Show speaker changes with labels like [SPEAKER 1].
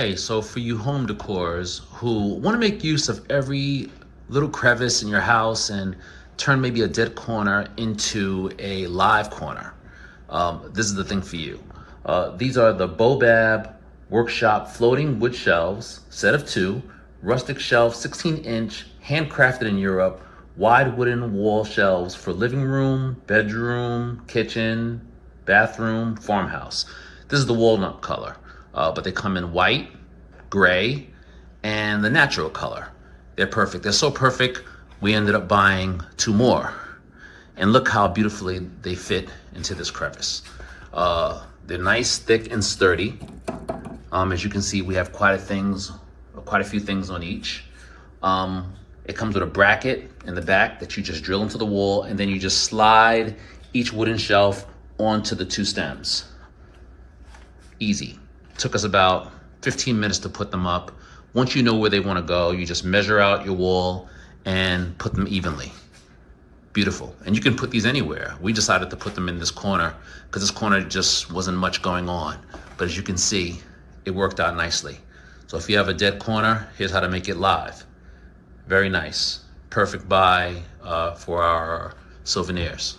[SPEAKER 1] Hey, so for you home decors who want to make use of every little crevice in your house and turn maybe a dead corner into a live corner, this is the thing for you. These are the AOBAB Workshop Floating Wood Shelves, set of two, rustic shelf, 16-inch, handcrafted in Europe, wide wooden wall shelves for living room, bedroom, kitchen, bathroom, farmhouse. This is the walnut color, but they come in white, gray, and the natural color. They're perfect. They're so perfect, we ended up buying two more. And look how beautifully they fit into this crevice. They're nice, thick, and sturdy. As you can see, we have quite a few things on each. It comes with a bracket in the back that you just drill into the wall, and then you just slide each wooden shelf onto the two stems. Easy. Took us about 15 minutes to put them up. Once you know where they want to go, you just measure out your wall and put them evenly. Beautiful. And you can put these anywhere. We decided to put them in this corner because this corner just wasn't much going on. But as you can see, it worked out nicely. So if you have a dead corner, here's how to make it live. Very nice. Perfect buy for our souvenirs.